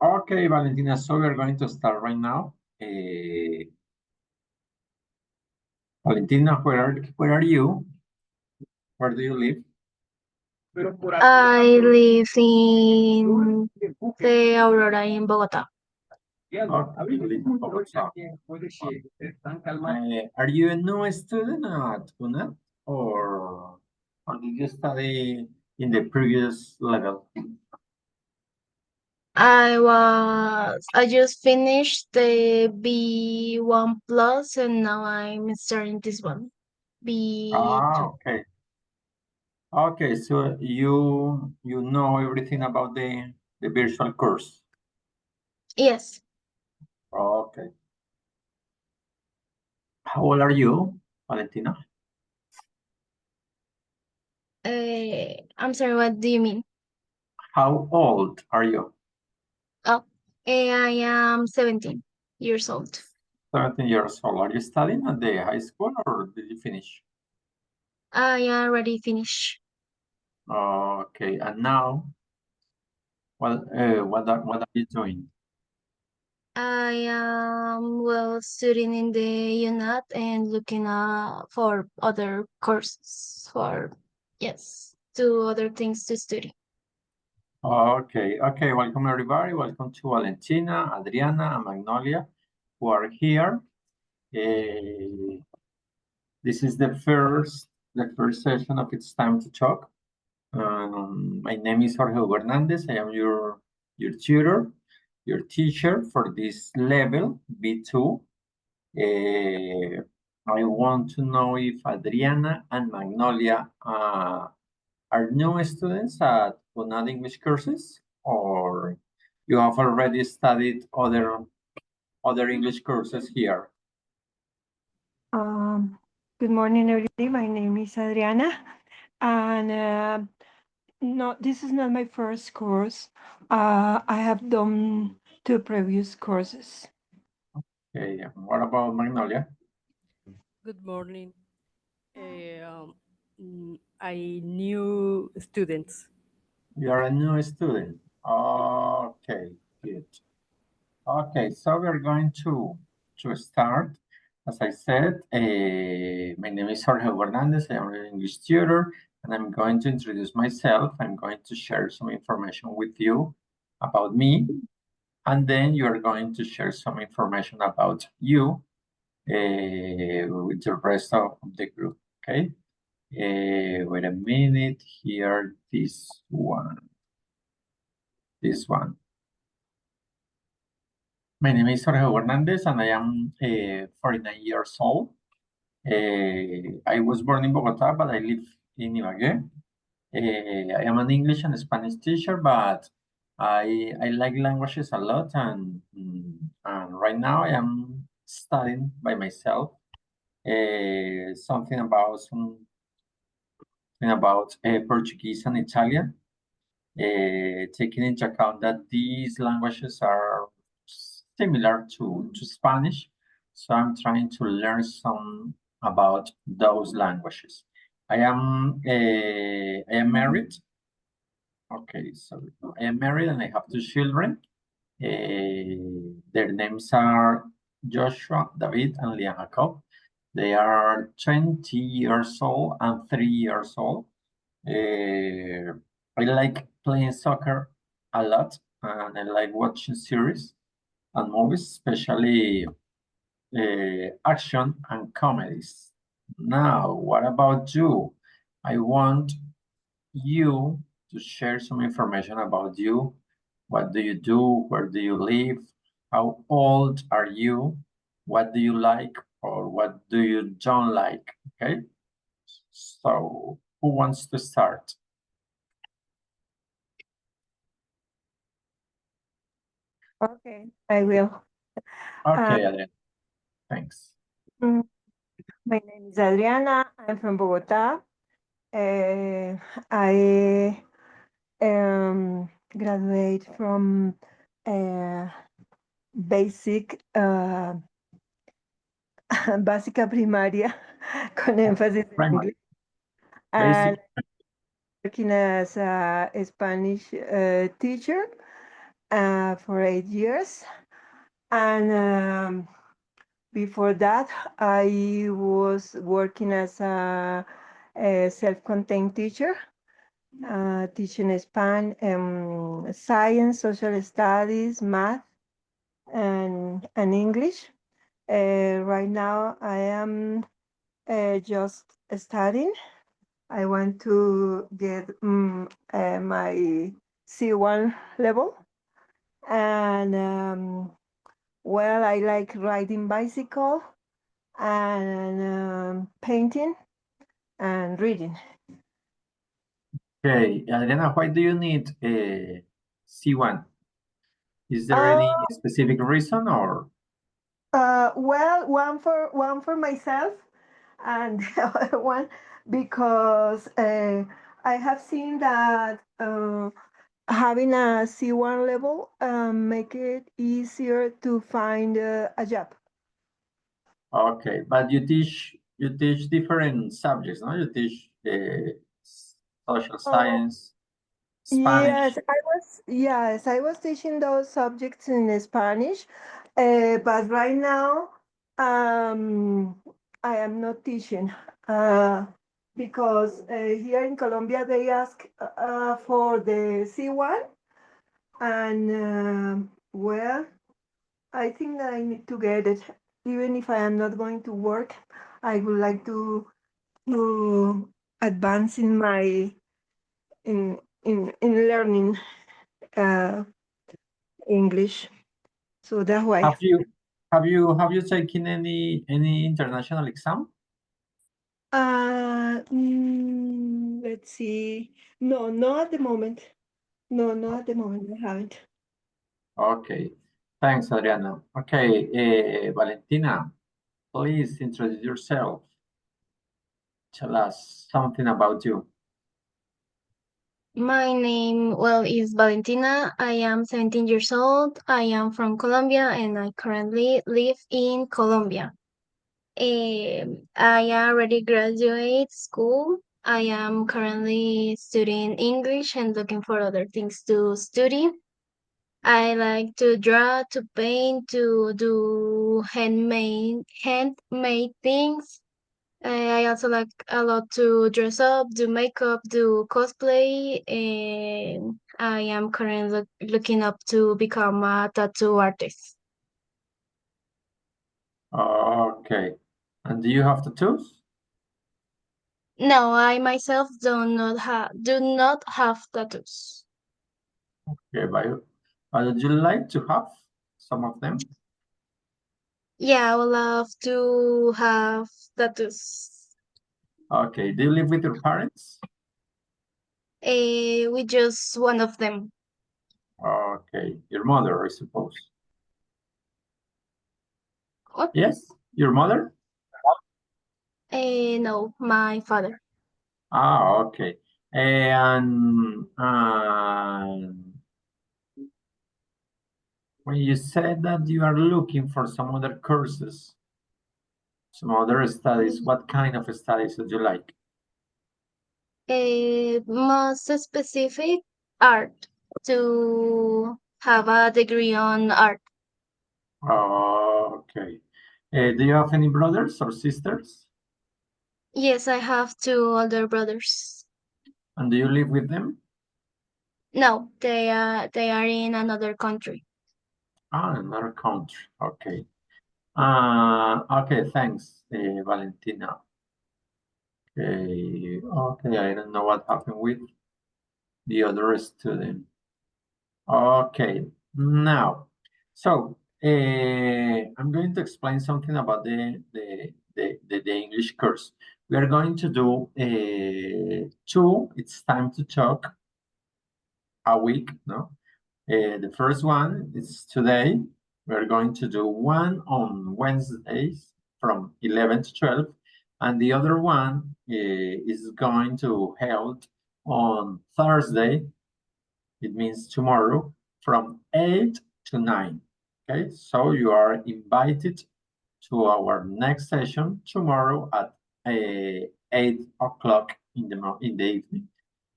Okay, Valentina, so we're going to start right now. Valentina, where are you? Where do you live? I live in the Aurora in Bogota. Okay, you live in Bogotá. Are you a new student at UNAD or did you study in the previous level? I just finished the B1 plus and now I'm starting this one. B2. Okay. Okay, so you know everything about the virtual course. Yes. Okay. How old are you, Valentina? I'm sorry, what do you mean? How old are you? Oh, I am 17 years old. 17 years old. Are you studying at the high school or did you finish? I already finished. Okay, and now, well, what are you doing? I am well studying in the UNAT and looking for other courses for yes, to other things to study. Okay, welcome everybody. Welcome to Valentina, Adriana, and Magnolia, who are here. This is the first session of It's Time to Talk. My name is Jorge Hernandez. I am your tutor, your teacher for this level B2. I want to know if Adriana and Magnolia are new students at UNAD English courses, or you have already studied other English courses here. Um, Good morning, everybody. My name is Adriana, and no, this is not my first course. I have done 2 previous courses. Okay, what about Magnolia? Good morning. I new students. You are a new student. Okay, good. Okay, so we're going to start. As I said, my name is Jorge Hernandez. I am an English tutor, and I'm going to introduce myself. I'm going to share some information with you about me, and then you are going to share some information about you with the rest of the group. Okay. Wait a minute. Here, this one. This one. My name is Jorge Hernandez, and I am 49 years old. I was born in Bogota, but I live in Ibagué. I am an English and Spanish teacher, but I like languages a lot, and right now I am studying by myself something about Portuguese and Italian, taking into account that these languages are similar to Spanish. So I'm trying to learn some about those languages. I am married. Okay, so I am married and I have 2 children. Their names are Joshua, David, and Liam Jacob. They are 20 years old and 3 years old. I like playing soccer a lot, and I like watching series and movies, especially action and comedies. Now, what about you? I want you to share some information about you. What do you do? Where do you live? How old are you? What do you like or what do you don't like? Okay. So, who wants to start? Okay, I will. Okay, Adriana. Thanks. Mm, My name is Adriana. I'm from Bogota. I graduate from basic básica primaria con énfasis en Primary, inglés. basic. Working as a Spanish teacher, for 8 years. And before that, I was working as a self-contained teacher, teaching science, social studies, math, and English. Right now, I am just studying. I want to get my C1 level. And well, I like riding bicycle and painting and reading. Okay, Adriana, why do you need C1? Is there any specific reason or? Well, one for myself, and the other one because I have seen that having a C1 level make it easier to find a job. Okay, but you teach different subjects, no? You teach social science, Spanish. Yes, I was teaching those subjects in Spanish, but right now I am not teaching because here in Colombia they ask for the C1, and well, I think that I need to get it. Even if I am not going to work, I would like to advance in my in learning English. So that's why. Have you taken any international exam? Let's see. No, not at the moment. No, not at the moment. I haven't. Okay, thanks, Adriana. Okay, Valentina, please introduce yourself. Tell us something about you. My name, well, is Valentina. I am 17 years old. I am from Colombia and I currently live in Colombia. I already graduate school. I am currently studying English and looking for other things to study. I like to draw, to paint, to do handmade things. I also like a lot to dress up, do makeup, do cosplay, and I am currently looking up to become a tattoo artist. Okay, and do you have tattoos? No, I myself do not have tattoos. Okay, but would you like to have some of them? Yeah, I would love to have tattoos. Okay, do you live with your parents? With just one of them. Okay, your mother, I suppose. What? Yes, your mother? No, my father. Ah, okay. And when you said that you are looking for some other courses, some other studies, what kind of studies would you like? Most specific art to have a degree on art. Okay. Do you have any brothers or sisters? Yes, I have two older brothers. And do you live with them? No, they are in another country. Ah, another country. Okay. Okay, thanks, Valentina. Okay, I don't know what happened with the other student. Okay, now, so I'm going to explain something about the English course. We are going to do two, it's time to talk a week, no? The first one is today. We're going to do one on Wednesdays from 11 to 12, and the other one is going to held on Thursday. It means tomorrow from 8 to 9. Okay, so you are invited to our next session tomorrow at 8 o'clock in the evening.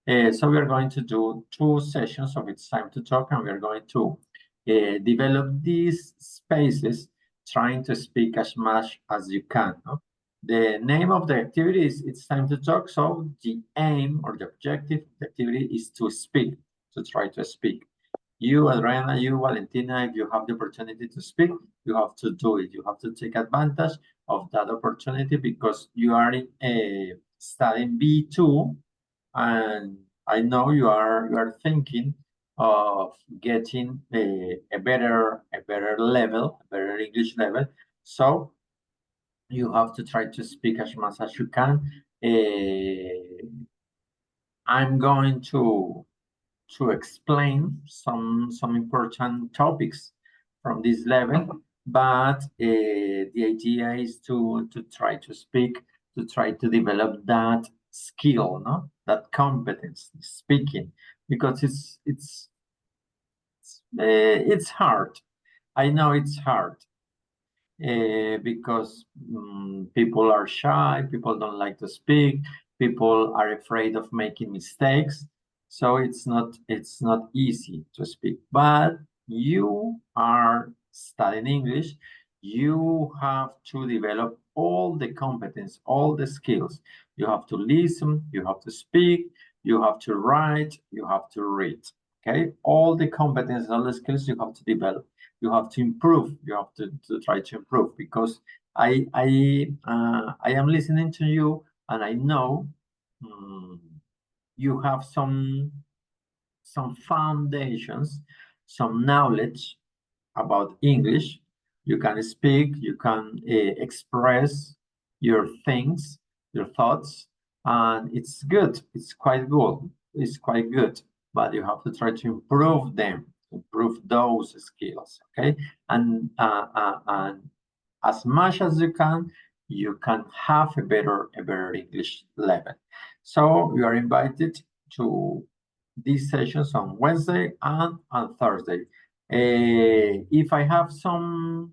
So we are going to do 2 sessions of It's Time to Talk, and we are going to develop these spaces, trying to speak as much as you can. No? The name of the activity is It's Time to Talk. So the aim or the objective of the activity is to speak, to try to speak. You, Adriana, you, Valentina, if you have the opportunity to speak, you have to do it. You have to take advantage of that opportunity because you are studying B2, and I know you are thinking of getting a better level, a better English level. So you have to try to speak as much as you can. I'm going to explain some important topics from this level, but the idea is to try to speak, to try to develop that skill, no, that competence, speaking, because it's hard. I know it's hard because people are shy, people don't like to speak, people are afraid of making mistakes. So it's not easy to speak, but you are studying English. You have to develop all the competence, all the skills. You have to listen, you have to speak, you have to write, you have to read. Okay, all the competence, all the skills you have to develop. You have to improve. You have to try to improve, because I am listening to you, and I know you have some foundations, some knowledge about English. You can speak, you can express your things, your thoughts, and it's good. It's quite good. It's quite good, but you have to try to improve them, improve those skills, okay? And as much as you can have a better English level. So you are invited to these sessions on Wednesday and on Thursday. If I have some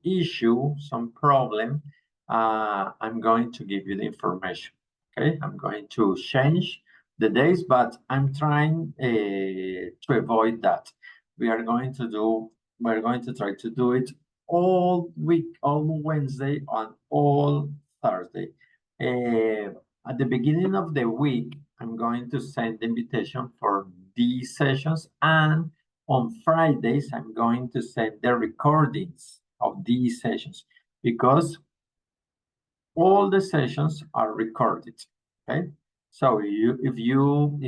issue, some problem, I'm going to give you the information. Okay, I'm going to change the days, but I'm trying to avoid that. We're going to try to do it all week, all Wednesday, on all Thursday. At the beginning of the week, I'm going to send the invitation for these sessions, and on Fridays, I'm going to send the recordings of these sessions, because all the sessions are recorded. Okay, so if you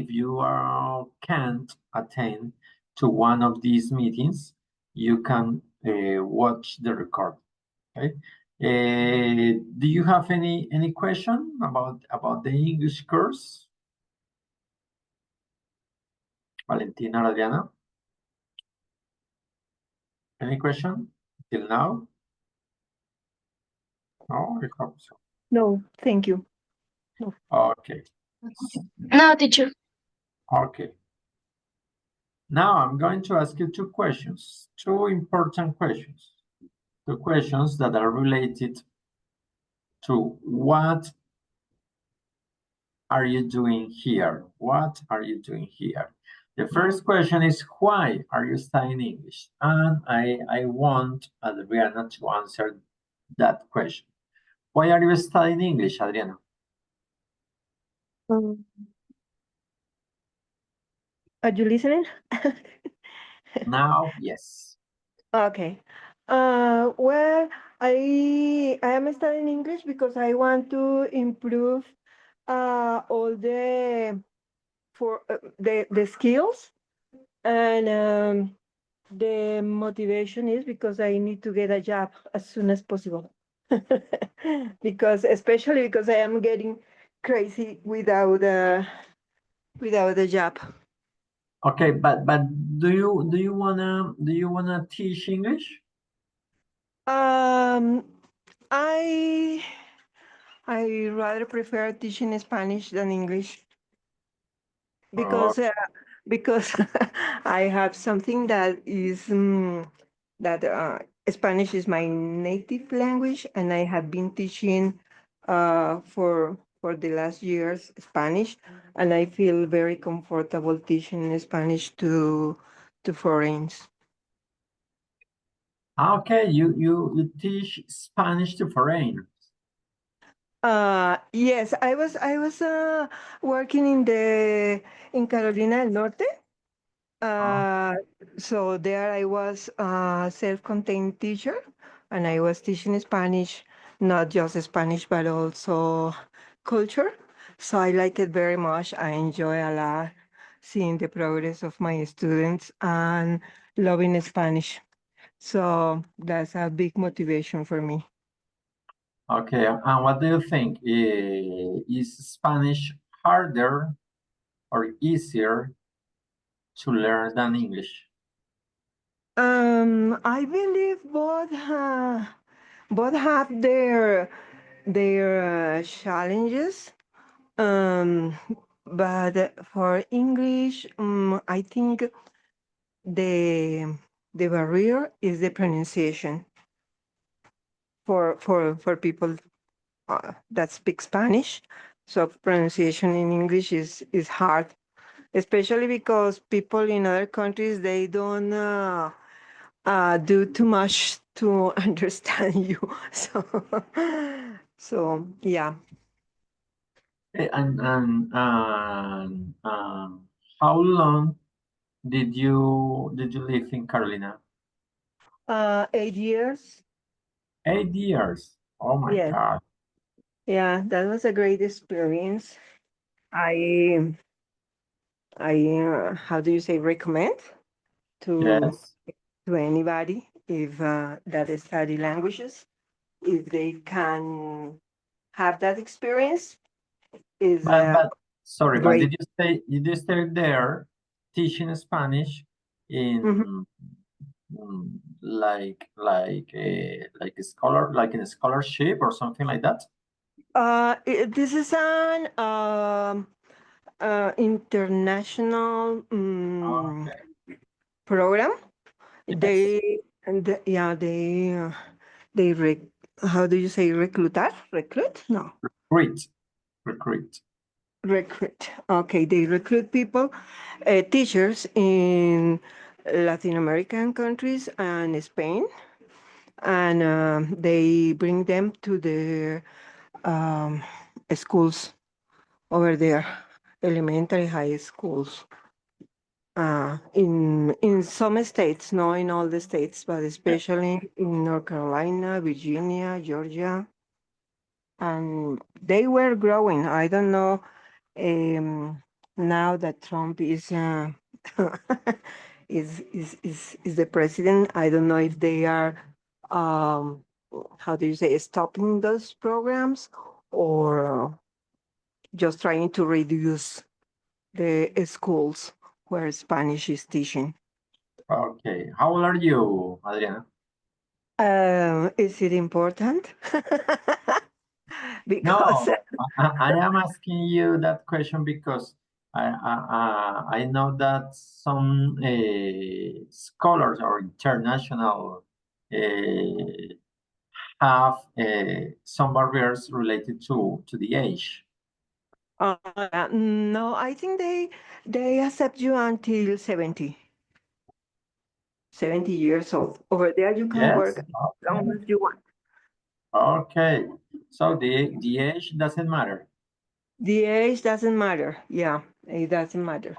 can't attend to one of these meetings, you can watch the recording. Okay. Do you have any question about the English course? Valentina, Adriana? Any question till now? No, I hope so. No, thank you. Okay. No, teacher. Okay. Now I'm going to ask you 2 questions, 2 important questions. 2 questions that are related to what are you doing here? What are you doing here? The first question is, why are you studying English? And I want Adriana to answer that question. Why are you studying English, Adriana? Are you listening? Now, yes. Okay. Well, I am studying English because I want to improve all the the skills, and the motivation is because I need to get a job as soon as possible. Because especially because I am getting crazy without a job. Okay, but do you wanna teach English? I rather prefer teaching Spanish than English because because I have something that is that Spanish is my native language, and I have been teaching for for the last years Spanish, and I feel very comfortable teaching Spanish to foreigners. Okay, you teach Spanish to foreigners. Yes, I was working in Carolina del Norte. Oh, Uh, so there I was a self-contained teacher, and I was teaching Spanish, not just Spanish, but also culture. So I like it very much. I enjoy a lot seeing the progress of my students and loving Spanish. So that's a big motivation for me. okay, and what do you think? Is Spanish harder or easier to learn than English? I believe both have their challenges. Um, but for English, I think the the barrier is the pronunciation for people that speak Spanish. So pronunciation in English is hard, especially because people in other countries they don't do too much to understand you. So yeah. And how long did you live in Carolina? 8 years. 8 years. Oh my Yes. God. Yeah, that was a great experience. I how do you say, recommend to Yes. to anybody if that study languages, if they can have that experience, is But sorry, but great. did you stay there teaching Spanish Mhm. in like a scholar like in a scholarship or something like that? This is an international Okay. program. Yes. Yeah, they how do you say, reclutar? Recruit? No. Recruit. Recruit. Recruit. Okay, they recruit people, teachers in Latin American countries and Spain, and they bring them to the um, schools over there, elementary, high schools. In some states, not in all the states, but especially in North Carolina, Virginia, Georgia, and they were growing. I don't know. Now that Trump is is the president, I don't know if they are um, how do you say, stopping those programs, or just trying to reduce the schools where Spanish is teaching. Okay. How old are you, Adriana? Is it important? Because No, I am asking you that question because I know that some scholars or international uh, have some barriers related to the age. no, I think they accept you until 70 years old. Over there, you can work Yes? as long as you want. Okay. So the age doesn't matter. The age doesn't matter. Yeah, it doesn't matter.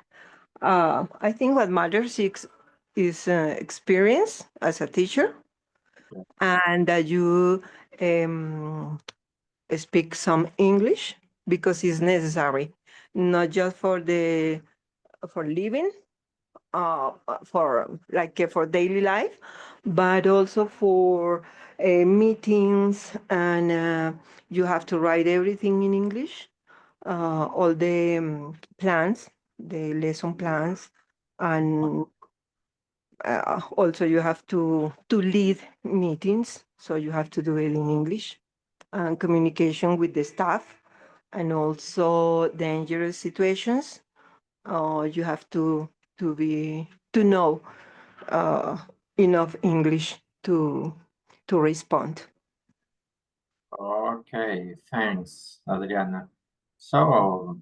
I think what matters is experience as a teacher, and that you um, speak some English because it's necessary, not just for living, for like for daily life, but also for meetings, and you have to write everything in English, all the plans, the lesson plans, and also you have to lead meetings, so you have to do it in English, and communication with the staff, and also dangerous situations. You have to know uh, enough English to respond. Okay, thanks, Adriana. So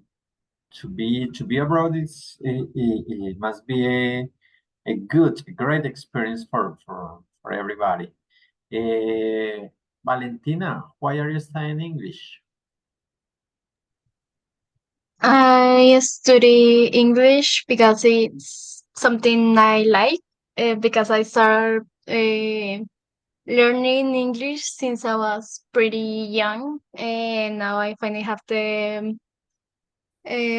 to be abroad, it must be a great experience for everybody. Valentina, why are you studying English? I study English because it's something I like, because I started learning English since I was pretty young, and now I finally have the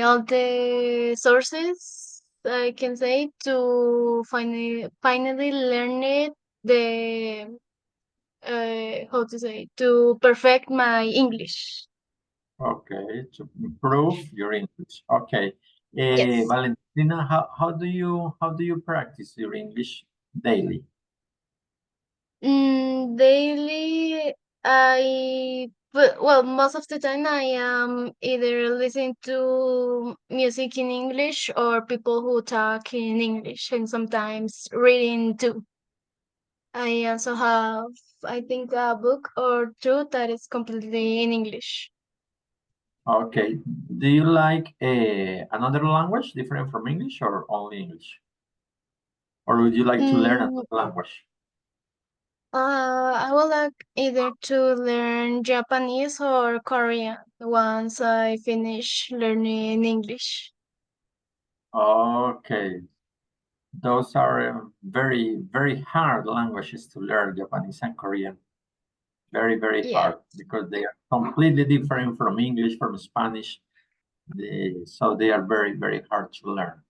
all the sources I can say to finally learn it, the how to say, to perfect my English. Okay, to improve your English. Okay. Yes. Valentina, how do you practice your English daily? Daily, well, most of the time I am either listening to music in English or people who talk in English, and sometimes reading too. I also have, I think, a book or two that is completely in English. Okay. Do you like another language different from English or only English? Or would you like to learn Mm, another language? I would like either to learn Japanese or Korean once I finish learning English. Okay. Those are very, very hard languages to learn, Japanese and Korean. Very, very Yeah. hard because they are completely different from English, from Spanish. So they are very, very hard to learn.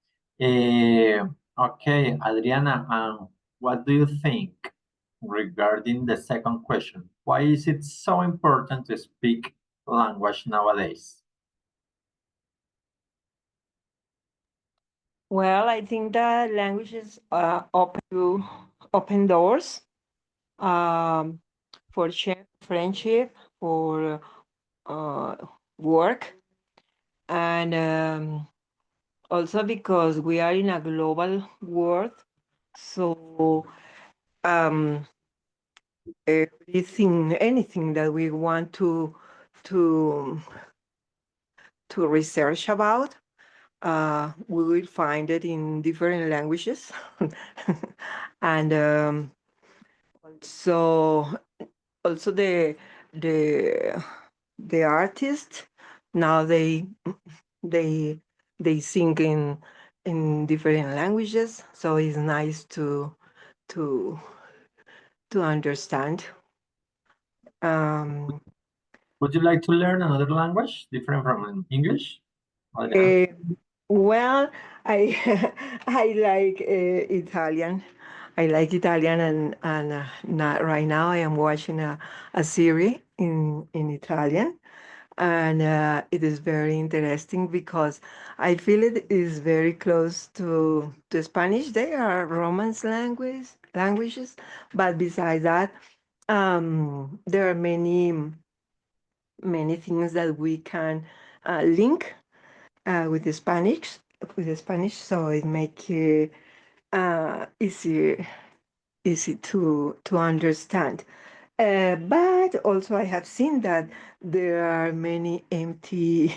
Okay, Adriana, what do you think regarding the second question? Why is it so important to speak language nowadays? Well, I think that languages open doors um, for friendship, for uh, work, and also because we are in a global world. So um, anything that we want to to research about, we will find it in different languages, and so also the the artists now they they sing in different languages, so it's nice to to understand. Um, Would you like to learn another language different from English, Adriana? eh, well, I I like Italian. I like Italian, and not right now I am watching a series in Italian, and it is very interesting because I feel it is very close to Spanish. They are Romance languages, but besides that, there are many things that we can link with the Spanish, so it make it easy to understand. But also, I have seen that there are many empty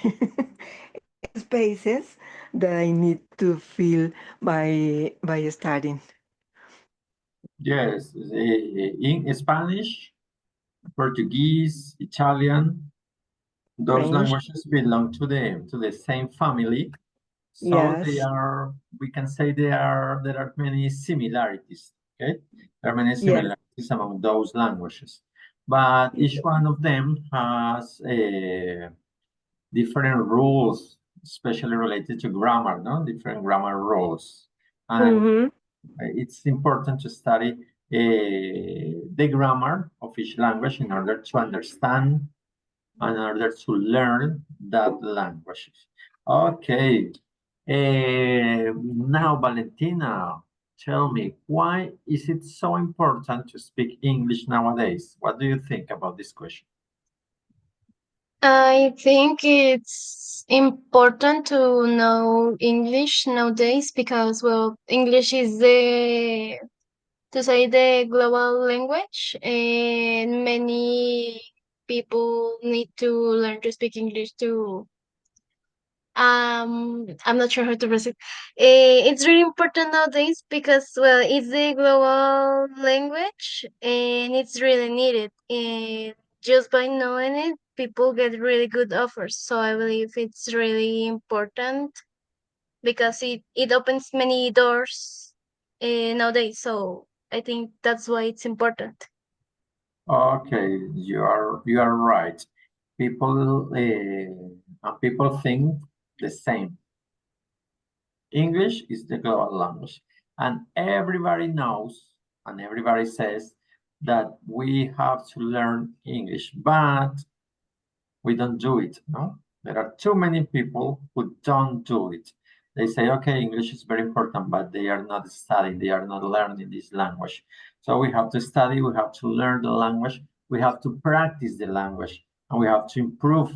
spaces that I need to fill by studying. Yes, in Spanish, Portuguese, Italian, those French, languages belong to the same family. So they yes, are, we can say there are many similarities. Okay, there are many yes, similarities among those languages, but each one of them has different rules, especially related to grammar, no? Different grammar rules. And mm-hmm. it's important to study the grammar of each language in order to understand, in order to learn that language. Okay. Now, Valentina, tell me, why is it so important to speak English nowadays? What do you think about this question? I think it's important to know English nowadays because, well, English is to say, the global language, and many people need to learn to speak English to I'm not sure how to proceed. It's really important nowadays because, well, it's the global language and it's really needed. And just by knowing it, people get really good offers. So I believe it's really important because it opens many doors nowadays. So I think that's why it's important. Okay, you are right. People think the same. English is the global language, and everybody knows and everybody says that we have to learn English, but we don't do it, no? There are too many people who don't do it. They say, okay, English is very important, but they are not studying, they are not learning this language. So we have to study, we have to learn the language, we have to practice the language, and we have to improve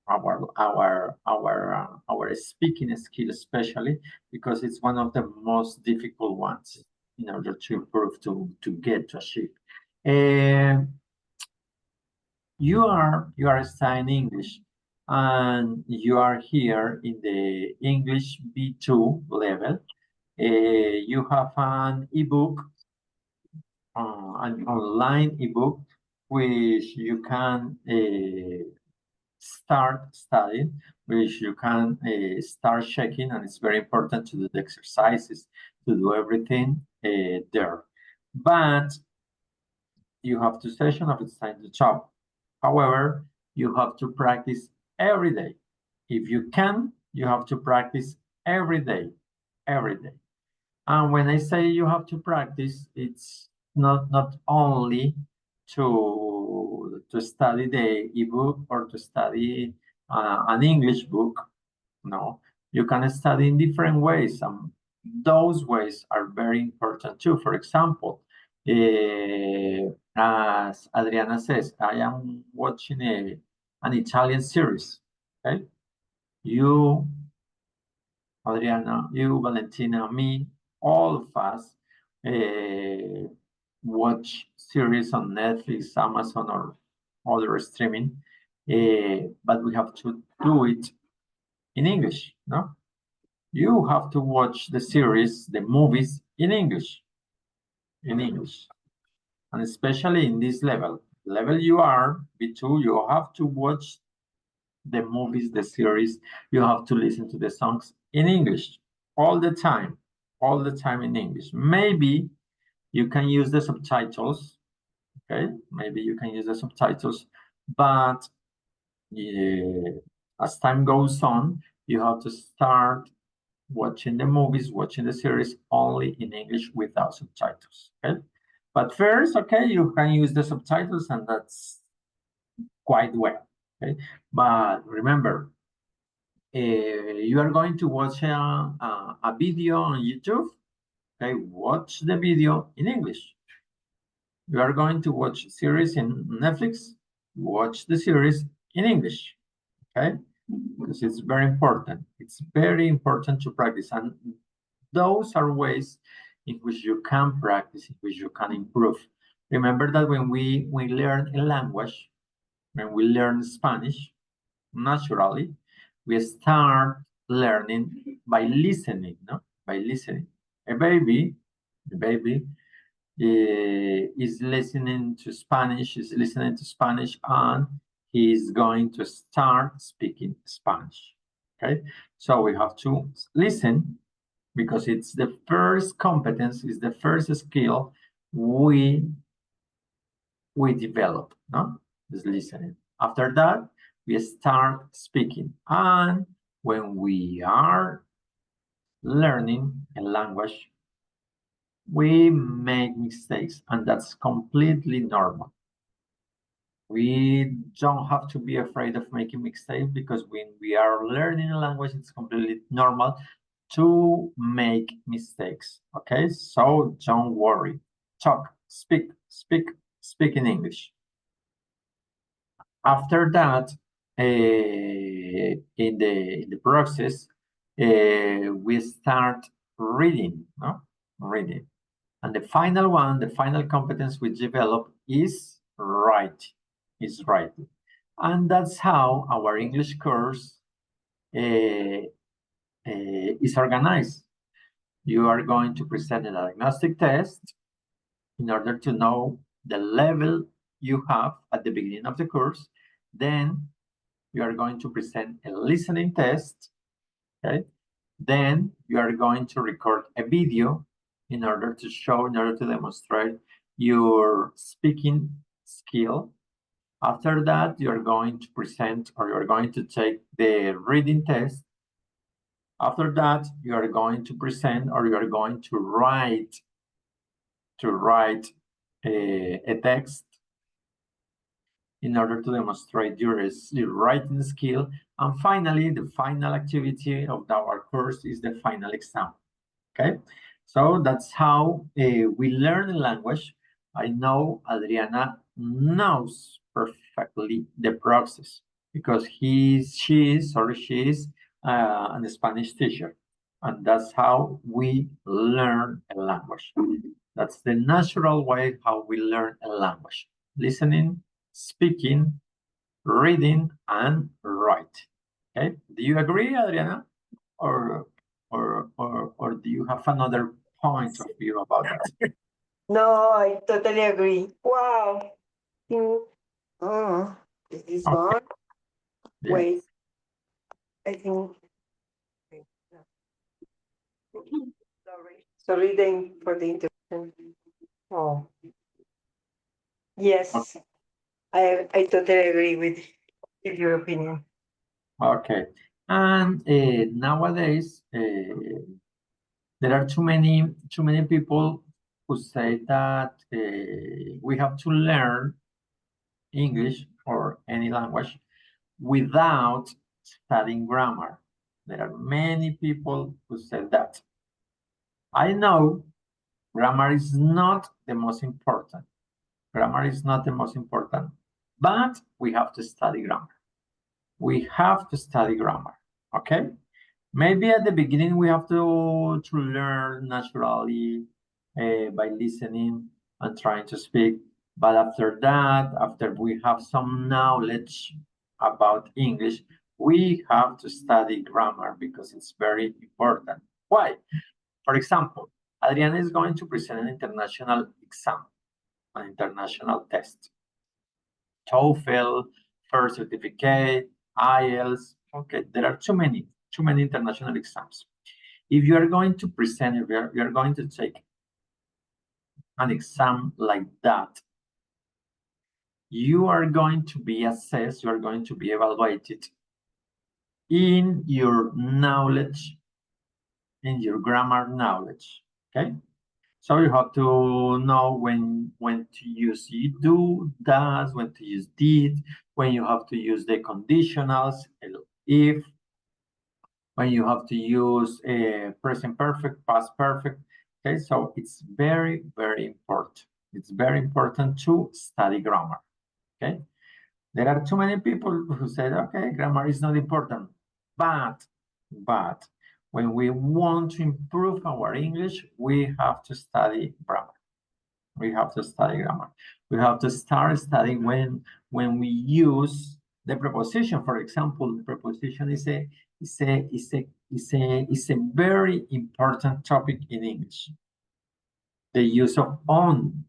our speaking skill, especially because it's one of the most difficult ones in order to improve, to get to achieve. You are studying English, and you are here in the English B2 level. You have an ebook, an online ebook, which you can start studying, which you can start checking, and it's very important to do the exercises, to do everything there. But you have 2 sessions of it's time to chop. However, you have to practice every day. If you can, you have to practice every day, every day. And when I say you have to practice, it's not only to study the ebook or to study an English book. No, you can study in different ways. Those ways are very important too. For example, as Adriana says, I am watching an Italian series. Okay, you, Adriana, you, Valentina, me, all of us watch series on Netflix, Amazon, or other streaming, but we have to do it in English, no? You have to watch the series, the movies in English, and especially in this level you are, B2, you have to watch the movies, the series, you have to listen to the songs in English all the time in English. Maybe you can use the subtitles, okay? Maybe you can use the subtitles, but as time goes on, you have to start watching the movies, watching the series only in English without subtitles, okay? But first, okay, you can use the subtitles, and that's quite well, okay? But remember, you are going to watch a video on YouTube, okay? Watch the video in English. You are going to watch a series in Netflix, watch the series in English, okay? Because it's very important. It's very important to practice. And those are ways in which you can practice, in which you can improve. Remember that when we learn a language, when we learn Spanish, naturally, we start learning by listening, no? By listening. The baby is listening to Spanish, and he's going to start speaking Spanish, okay? So we have to listen, because it's the first competence, is the first skill we develop, no? Is listening. After that, we start speaking. And when we are learning a language, we make mistakes, and that's completely normal. We don't have to be afraid of making mistakes, because when we are learning a language, it's completely normal to make mistakes, okay? So don't worry. Talk, speak in English. After that, in the process, we start reading, no? Reading. And the final one, the final competence we develop is writing. And that's how our English course is organized. You are going to present a diagnostic test in order to know the level you have at the beginning of the course. Then you are going to present a listening test, okay? Then you are going to record a video in order to demonstrate your speaking skill. After that, you are going to present, or you are going to take the reading test. After that, you are going to present, or you are going to write a text in order to demonstrate your writing skill. And finally, the final activity of our course is the final exam. Okay, so that's how we learn a language. I know Adriana knows perfectly the process because she is a Spanish teacher, and that's how we learn a language. That's the natural way how we learn a language: listening, speaking, reading, and writing. Okay, do you agree, Adriana? Or do you have another point of view about that? No, I totally agree. Wow. This is Okay. gone. Yeah. Wait. I think. Sorry then for the interruption. Oh. Yes. I totally agree with your opinion. Okay. And nowadays, there are too many people who say that we have to learn English or any language without studying grammar. There are many people who say that. I know grammar is not the most important. Grammar is not the most important, but we have to study grammar. We have to study grammar, okay? Maybe at the beginning we have to learn naturally by listening and trying to speak. But after that, after we have some knowledge about English, we have to study grammar because it's very important. Why? For example, Adriana is going to present an international exam, an international test. TOEFL, first certificate, IELTS. Okay, there are too many international exams. If you are going to present, if you are going to take an exam like that, you are going to be assessed, you are going to be evaluated in your knowledge, in your grammar knowledge, okay? So you have to know when to use do, does, when to use did, when you have to use the conditionals, if, when you have to use present perfect, past perfect. Okay, so it's very, very important. It's very important to study grammar. Okay, there are too many people who said, okay, grammar is not important, but when we want to improve our English, we have to study grammar. We have to study grammar. We have to start studying when we use the preposition. For example, the preposition is a very important topic in English. The use of on,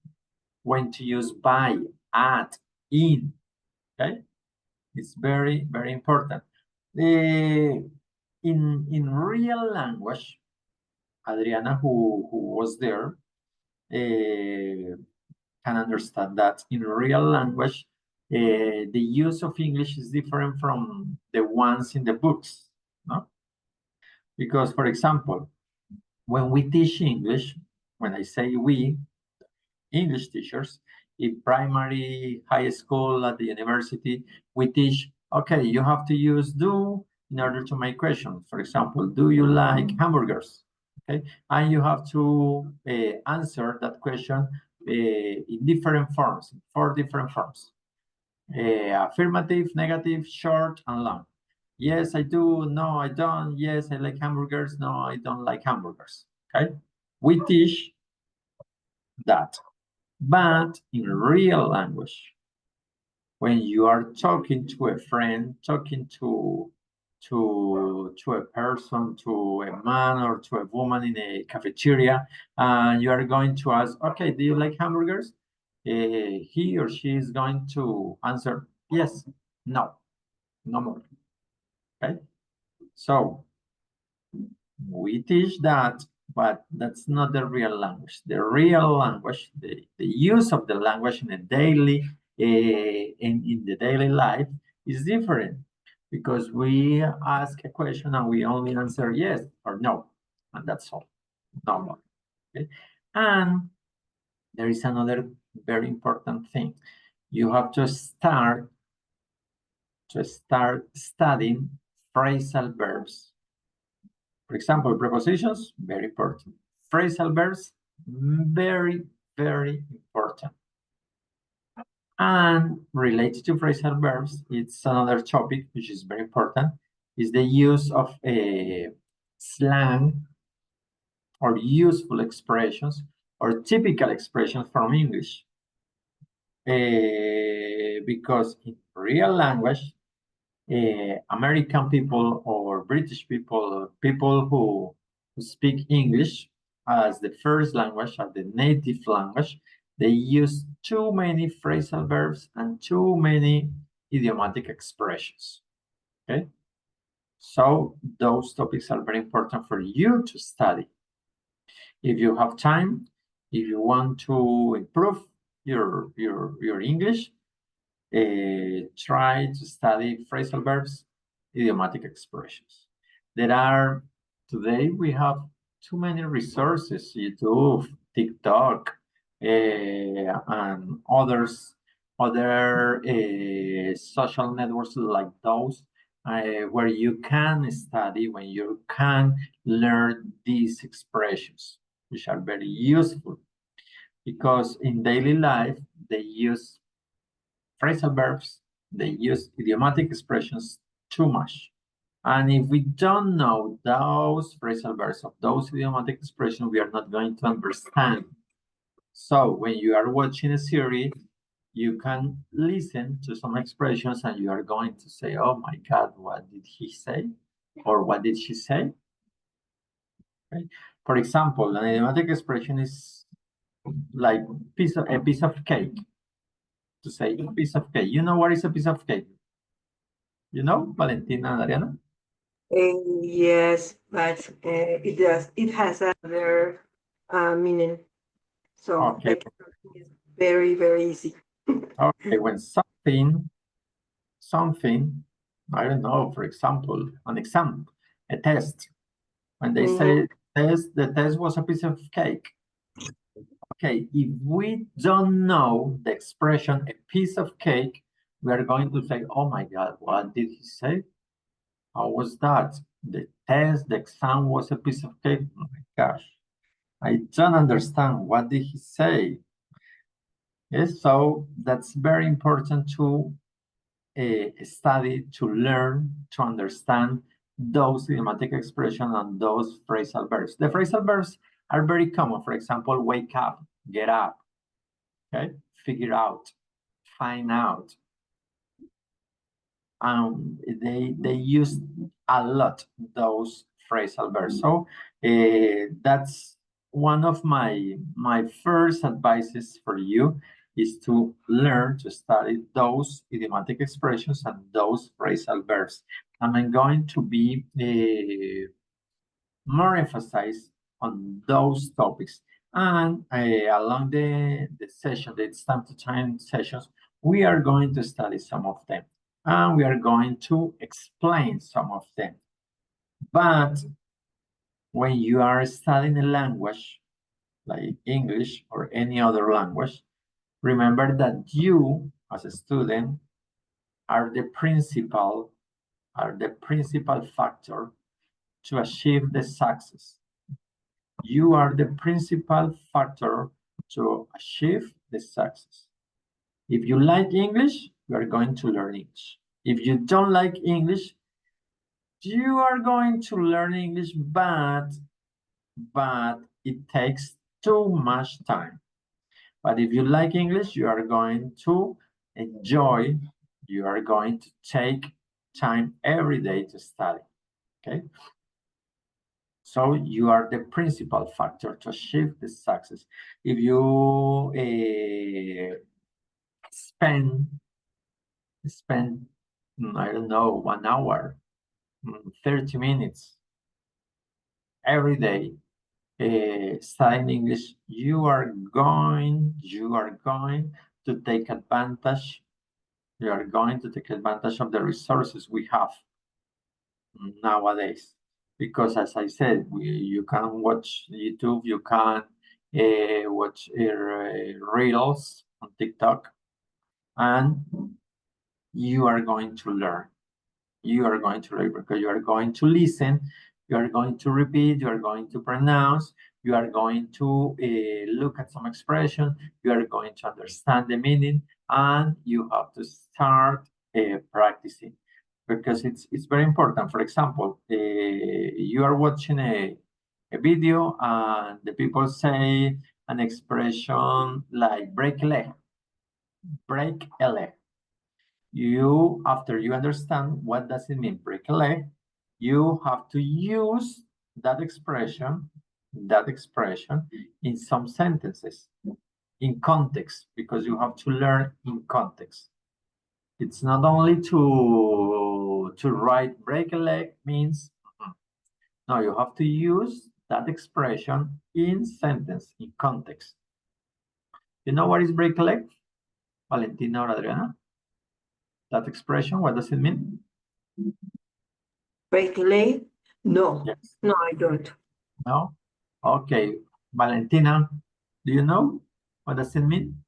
when to use by, at, in. Okay, it's very, very important. In real language, Adriana, who was there, can understand that in real language, the use of English is different from the ones in the books, no? Because, for example, when we teach English, when I say we, English teachers, in primary, high school, at the university, we teach, okay, you have to use do in order to make questions. For example, do you like hamburgers? Okay, and you have to answer that question in different forms, 4 different forms. Affirmative, negative, short, and long. Yes, I do. No, I don't. Yes, I like hamburgers. No, I don't like hamburgers. Okay, we teach that. But in real language, when you are talking to a friend, talking to to a person, to a man or to a woman in a cafeteria, and you are going to ask, okay, do you like hamburgers? He or she is going to answer, yes, no, no more. Okay, so we teach that, but that's not the real language. The real language, the use of the language in a daily, in the daily life is different, because we ask a question and we only answer yes or no, and that's all, no more. Okay? And there is another very important thing. You have to start studying phrasal verbs. For example, prepositions, very important. Phrasal verbs, very, very important. And related to phrasal verbs, it's another topic which is very important, is the use of a slang or useful expressions or typical expressions from English. Because in real language, American people or British people, people who speak English as the first language, as the native language, they use too many phrasal verbs and too many idiomatic expressions. Okay, so those topics are very important for you to study. If you have time, if you want to improve your English, try to study phrasal verbs, idiomatic expressions. There are, today we have too many resources, YouTube, TikTok, and other social networks like those, where you can study, when you can learn these expressions, which are very useful, because in daily life, they use phrasal verbs, they use idiomatic expressions too much. And if we don't know those phrasal verbs of those idiomatic expressions, we are not going to understand. So when you are watching a series, you can listen to some expressions and you are going to say, oh my God, what did he say? Or what did she say? Okay. For example, an idiomatic expression is like a piece of cake. To say a piece of cake. You know what is a piece of cake? You know, Valentina and Ariana? Yes, but it has another meaning. So Okay. it's very, very easy. Okay, when something, I don't know, for example, an exam, a test, when they say the test was a piece of cake. Okay, if we don't know the expression a piece of cake, we are going to say, oh my God, what did he say? How was that? The test, the exam was a piece of cake. Oh my gosh, I don't understand. What did he say? Yes, so that's very important to study, to learn, to understand those idiomatic expressions and those phrasal verbs. The phrasal verbs are very common. For example, wake up, get up, okay, figure out, find out. They use a lot those phrasal verbs. So that's one of my first advices for you, is to learn to study those idiomatic expressions and those phrasal verbs. And I'm going to be more emphasized on those topics. And along the session, the time to time sessions, we are going to study some of them. And we are going to explain some of them. But when you are studying a language, like English or any other language, remember that you, as a student, are the principal factor to achieve the success. You are the principal factor to achieve the success. If you like English, you are going to learn English. If you don't like English, you are going to learn English, but it takes too much time. But if you like English, you are going to enjoy, you are going to take time every day to study, okay? So you are the principal factor to achieve the success. If you spend, I don't know, 1 hour, 30 minutes every day studying English, you are going to take advantage. You are going to take advantage of the resources we have nowadays. Because as I said, you can watch YouTube, you can watch reels on TikTok, and you are going to learn. You are going to learn because you are going to listen, you are going to repeat, you are going to pronounce, you are going to look at some expression, you are going to understand the meaning, and you have to start practicing because it's very important. For example, you are watching a video and the people say an expression like break a leg, break a leg. You, after you understand what does it mean, break a leg, you have to use that expression in some sentences, in context, because you have to learn in context. It's not only to write break a leg means, no, you have to use that expression in sentence, in context. You know what is break a leg, Valentina or Adriana? That expression, what does it mean? Break a leg? No, Yes. no, I don't. No? Okay. Valentina, do you know? What does it mean?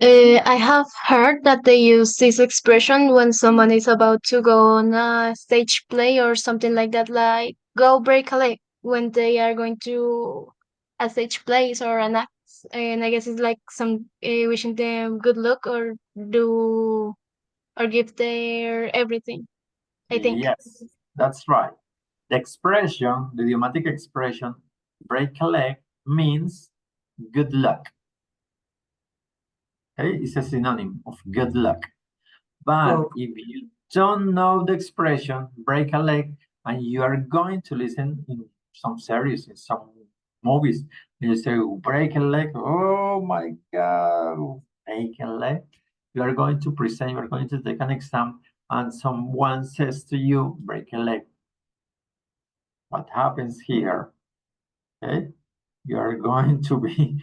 I have heard that they use this expression when someone is about to go on a stage play or something like that, like go break a leg when they are going to a stage plays or an act. And I guess it's like some wishing them good luck or do or give their everything, I think. Yes, that's right. The expression, the idiomatic expression, break a leg means good luck. Okay, it's a synonym of good luck. But Oh. if you don't know the expression, break a leg, and you are going to listen in some series, in some movies, and you say, break a leg, oh my God, break a leg. You are going to present, you are going to take an exam, and someone says to you, break a leg. What happens here? Okay, you are going to be,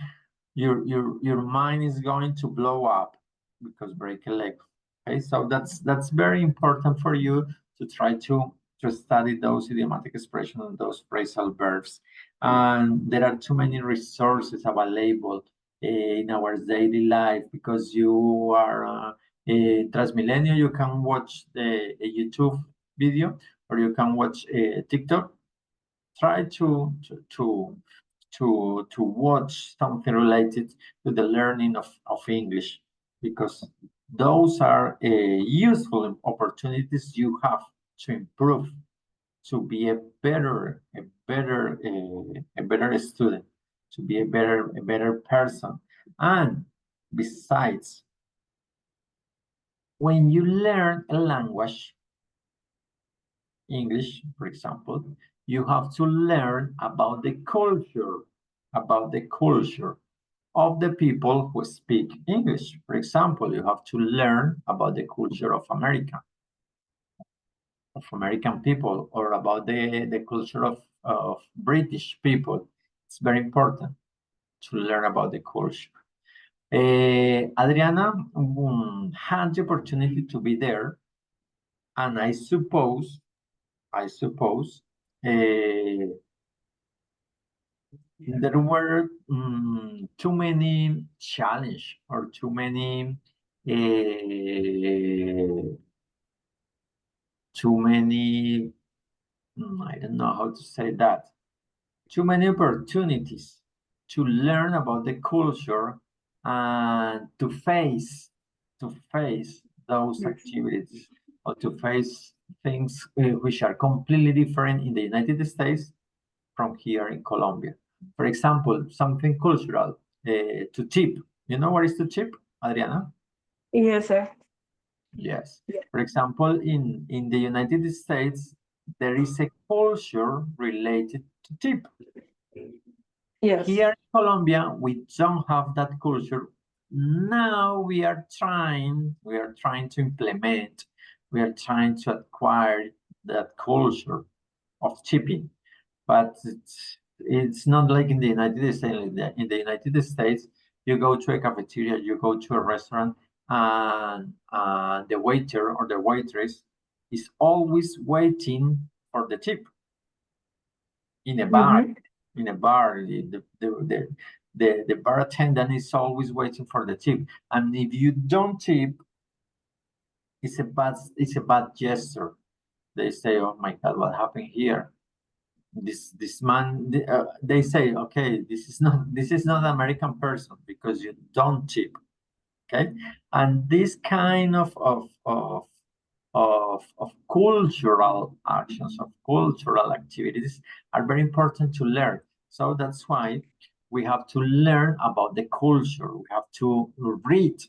your mind is going to blow up because break a leg. Okay, so that's very important for you to try to study those idiomatic expressions and those phrasal verbs. And there are too many resources available in our daily life because you are Transmilenio. You can watch a YouTube video or you can watch TikTok. Try to watch something related to the learning of English because those are useful opportunities you have to improve, to be a better student, to be a better person. And besides, when you learn a language, English, for example, you have to learn about the culture of the people who speak English. For example, you have to learn about the culture of American people or about the culture of British people. It's very important to learn about the culture. Adriana had the opportunity to be there, and I suppose there were too many challenge or too many I don't know how to say that, too many opportunities to learn about the culture and to face those activities or to face things which are completely different in the United States from here in Colombia. For example, something cultural, to tip. You know what is to tip, Adriana? Yes, sir. Yes. Yeah. For example, in the United States, there is a culture related to tip. Yes. Here in Colombia, we don't have that culture. Now we are trying to implement, we are trying to acquire that culture of tipping, but it's not like in the United States. In the United States, you go to a cafeteria, you go to a restaurant, and the waiter or the waitress is always waiting for the tip. In a bar, Mhm. the bar attendant is always waiting for the tip, and if you don't tip, it's a bad gesture. They say, "Oh my God, what happened here?" This man, they say, "Okay, this is not American person because you don't tip." Okay, and this kind of cultural actions, of cultural activities are very important to learn. So that's why we have to learn about the culture. We have to read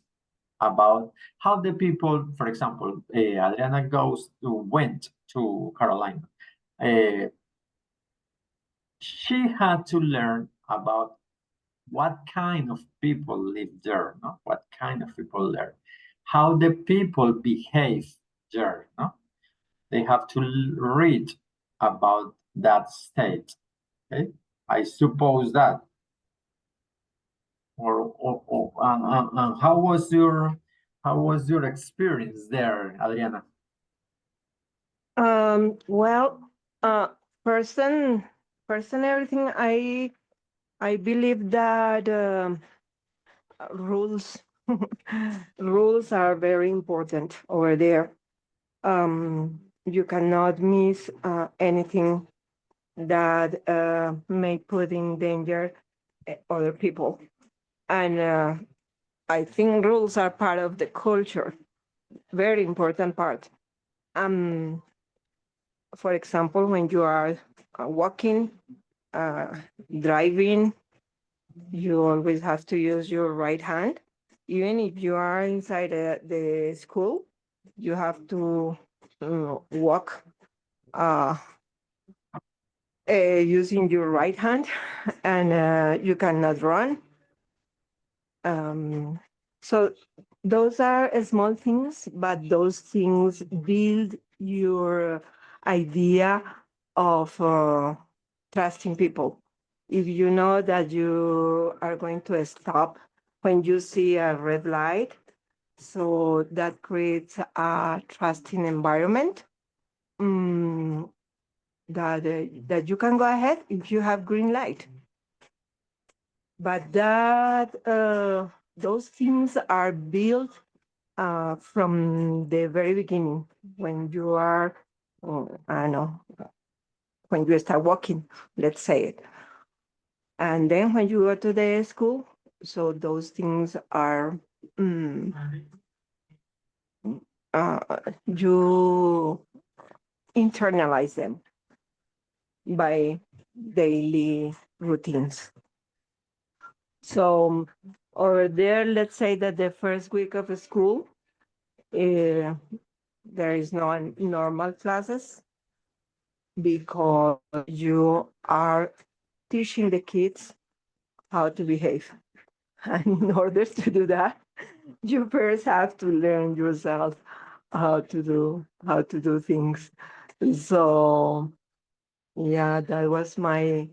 about how the people, for example, Adriana went to Carolina. Uh, she had to learn about what kind of people live there, no? What kind of people there, how the people behave there, no? They have to read about that state. Okay, I suppose that. How was your experience there, Adriana? Well, person, everything. I believe that rules, rules are very important over there. You cannot miss anything that may put in danger other people, and I think rules are part of the culture, very important part. Um, for example, when you are walking, uh, driving, you always have to use your right hand. Even if you are inside the school, you have to walk uh, using your right hand, and you cannot run. Um, so those are small things, but those things build your idea of trusting people. If you know that you are going to stop when you see a red light, so that creates a trusting environment. mm, that you can go ahead if you have green light. But that those things are built from the very beginning when you are, I don't know, when you start walking, let's say it. And then when you go to the school, so those things are, mm, you internalize them by daily routines. So over there, let's say that the first week of school, there is no normal classes because you are teaching the kids how to behave. And in order to do that, you first have to learn yourself how to do things. So yeah, that was my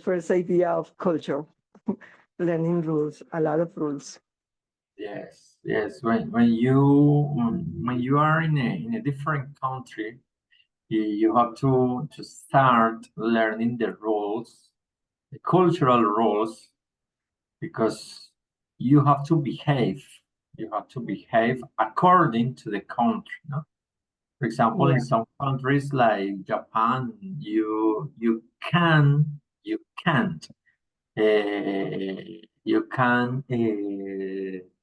first idea of culture, learning rules, a lot of rules. Yes, yes. When you are in a different country, you have to start learning the rules, the cultural rules, because you have to behave. You have to behave according to the country. No? For example, in Yeah. some countries like Japan, you can't you can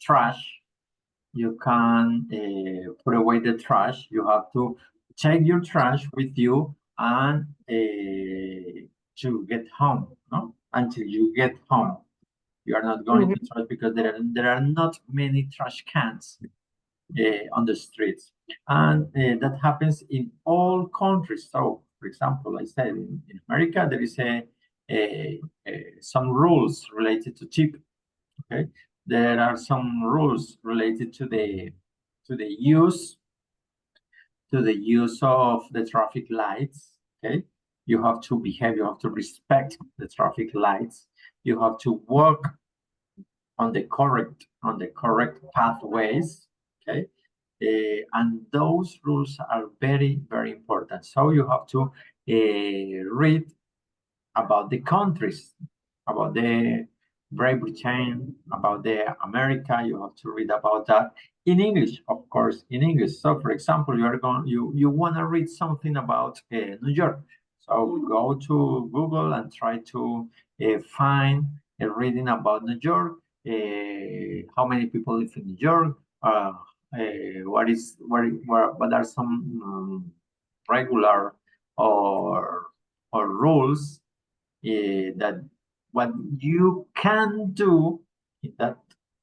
trash. You can put away the trash. You have to take your trash with you and to get home, no? Until you get home. You are not going to trash because there are not many trash cans on the streets, and that happens in all countries. So, for example, I said in America there is some rules related to tip. Okay, there are some rules related to the use of the traffic lights. Okay, you have to behave, you have to respect the traffic lights, you have to walk on the correct pathways. Okay, and those rules are very, very important. So you have to read about the countries, about the Great Britain, about the America. You have to read about that in English, of course, in English. So, for example, you want to read something about New York. So go to Google and try to find a reading about New York. How many people live in New York? What are some regular or rules that what you can do in that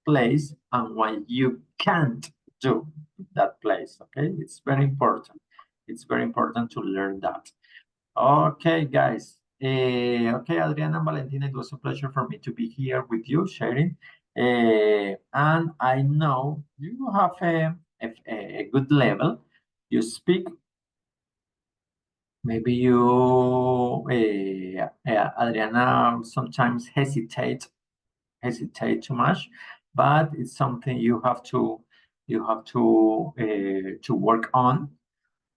place and what you can't do in that place. Okay, it's very important. It's very important to learn that. Okay, guys. Okay, Adriana and Valentina, it was a pleasure for me to be here with you, sharing. And I know you have a good level. You speak. Maybe you, Adriana, sometimes hesitate too much, but it's something you have to work on.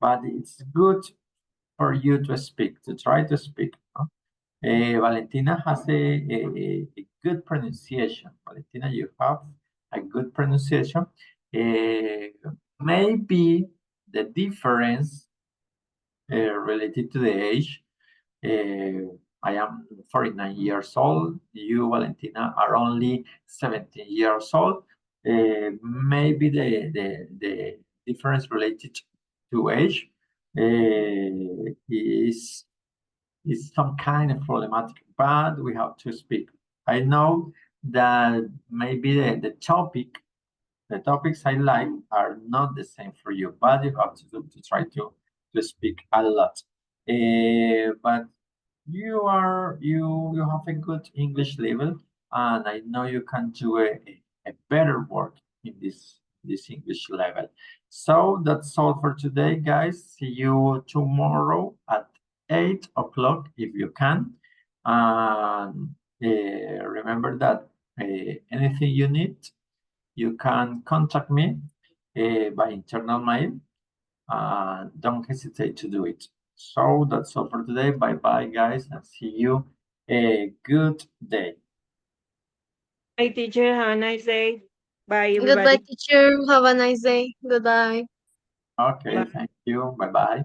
But it's good for you to speak, to try to speak. Valentina has a good pronunciation. Valentina, you have a good pronunciation. Maybe the difference related to the age. I am 49 years old. You, Valentina, are only 17 years old. Maybe the difference related to age is some kind of problematic, but we have to speak. I know that maybe the topics I like are not the same for you, but you have to try to speak a lot. But you have a good English level, and I know you can do a better work in this English level. So that's all for today, guys. See you tomorrow at 8 o'clock if you can. And remember that anything you need, you can contact me by internal mail. Don't hesitate to do it. So that's all for today. Bye bye, guys, and see you a good day. Bye, teacher. Have a nice day. Bye, Goodbye, everybody. teacher. Have a nice day. Goodbye. Okay, Bye. thank you. Bye bye.